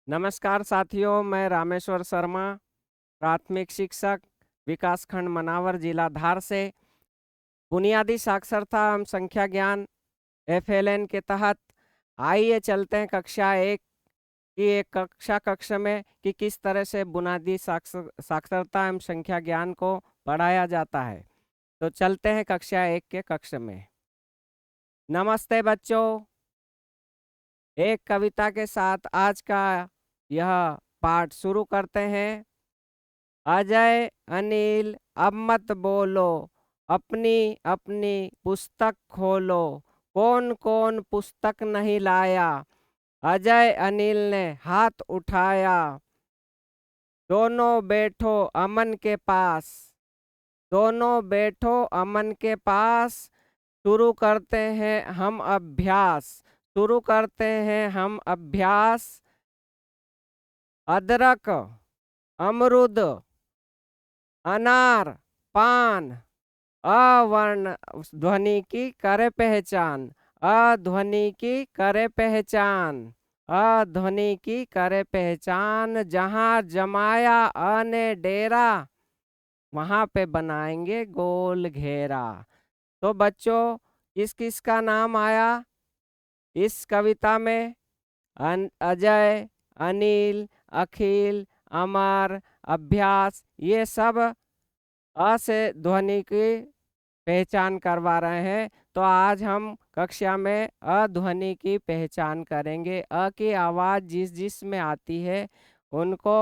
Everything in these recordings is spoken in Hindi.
नमस्कार साथियों, मैं रामेश्वर शर्मा, प्राथमिक शिक्षक, विकासखंड मनावर, जिला धार से बुनियादी साक्षरता एवं संख्या ज्ञान एफएलएन के तहत आइए चलते हैं कक्षा एक की एक कक्ष में कि किस तरह से बुनियादी साक्षरता एवं संख्या ज्ञान को पढ़ाया जाता है। तो चलते हैं कक्षा एक के कक्ष में। नमस्ते बच्चों, एक कविता के साथ आज का यह पाठ शुरू करते हैं। अजय अनिल अब मत बोलो, अपनी अपनी पुस्तक खोलो, कौन कौन पुस्तक नहीं लाया। अजय अनिल ने हाथ उठाया, दोनों बैठो अमन के पास, दोनों बैठो अमन के पास। शुरू करते हैं हम अभ्यास, शुरू करते हैं हम अभ्यास। अदरक, अमरूद, अनार, पान, अवर्ण ध्वनि की करे पहचान, अध्वनि की करे पहचान, अध्वनि की करे पहचान। जहाँ जमाया अ ने डेरा, वहाँ पे बनाएंगे गोल घेरा। तो बच्चों, किस किस का नाम आया इस कविता में? अजय, अनिल, अखिल, अमर, अभ्यास, ये सब अ से ध्वनि की पहचान करवा रहे हैं। तो आज हम कक्षा में अध्वनि की पहचान करेंगे। अ की आवाज़ जिस जिस में आती है उनको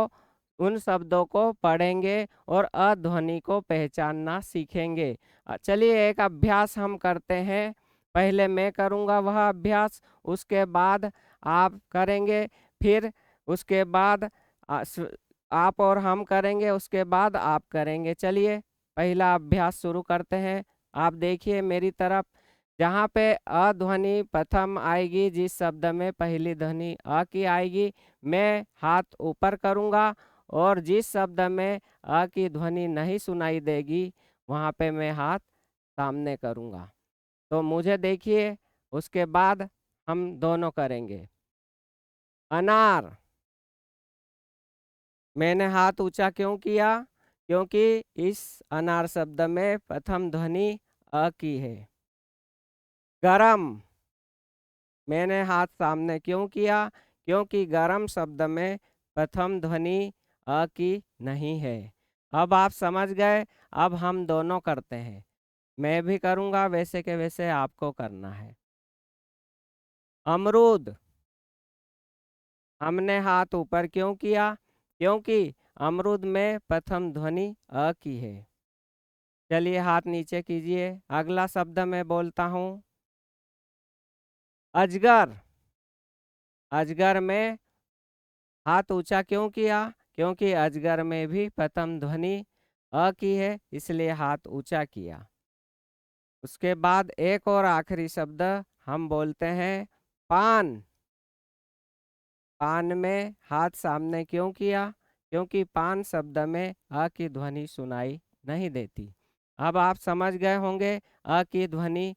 उन शब्दों को पढ़ेंगे और अध्वनि को पहचानना सीखेंगे। चलिए एक अभ्यास हम करते हैं। पहले मैं करूँगा वह अभ्यास, उसके बाद आप करेंगे, फिर उसके बाद आप और हम करेंगे, उसके बाद आप करेंगे। चलिए पहला अभ्यास शुरू करते हैं। आप देखिए मेरी तरफ, जहाँ पे अध्वनि प्रथम आएगी, जिस शब्द में पहली ध्वनि अ की आएगी, मैं हाथ ऊपर करूँगा, और जिस शब्द में अ की ध्वनि नहीं सुनाई देगी वहाँ पे मैं हाथ सामने करूँगा। तो मुझे देखिए, उसके बाद हम दोनों करेंगे। अनार, मैंने हाथ ऊंचा क्यों किया? क्योंकि इस अनार शब्द में प्रथम ध्वनि अ की है। गरम, मैंने हाथ सामने क्यों किया? क्योंकि गरम शब्द में प्रथम ध्वनि अ की नहीं है। अब आप समझ गए। अब हम दोनों करते हैं, मैं भी करूँगा, वैसे के वैसे आपको करना है। अमरूद, हमने हाथ ऊपर क्यों किया? क्योंकि अमरूद में प्रथम ध्वनि अ की है। चलिए हाथ नीचे कीजिए। अगला शब्द मैं बोलता हूँ, अजगर। अजगर में हाथ ऊंचा क्यों किया? क्योंकि अजगर में भी प्रथम ध्वनि अ की है, इसलिए हाथ ऊंचा किया। उसके बाद एक और आखिरी शब्द हम बोलते हैं, पान। पान में हाथ सामने क्यों किया? क्योंकि पान शब्द में अ की ध्वनि सुनाई नहीं देती। अब आप समझ गए होंगे अ की ध्वनि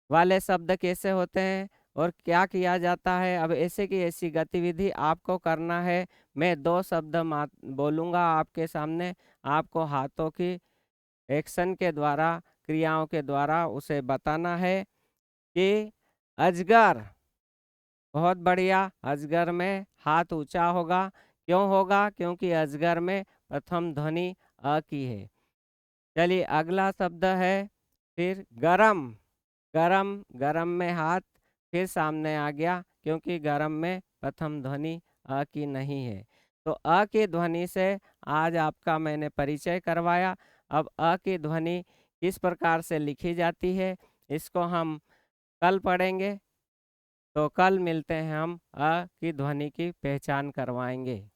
वाले शब्द कैसे होते हैं और क्या किया जाता है। अब ऐसे की ऐसी गतिविधि आपको करना है। मैं दो शब्द बोलूँगा आपके सामने, आपको हाथों की एक्शन के द्वारा, क्रियाओं के द्वारा उसे बताना है कि अजगर। बहुत बढ़िया। अजगर में हाथ ऊंचा होगा। क्यों होगा? क्योंकि अजगर में प्रथम ध्वनि अ की है। चलिए अगला शब्द है फिर गरम। गरम, गरम में हाथ फिर सामने आ गया, क्योंकि गरम में प्रथम ध्वनि अ की नहीं है। तो अ की ध्वनि से आज आपका मैंने परिचय करवाया। अब अ की ध्वनि किस प्रकार से लिखी जाती है इसको हम कल पढ़ेंगे। तो कल मिलते हैं, हम अ की ध्वनि की पहचान करवाएंगे।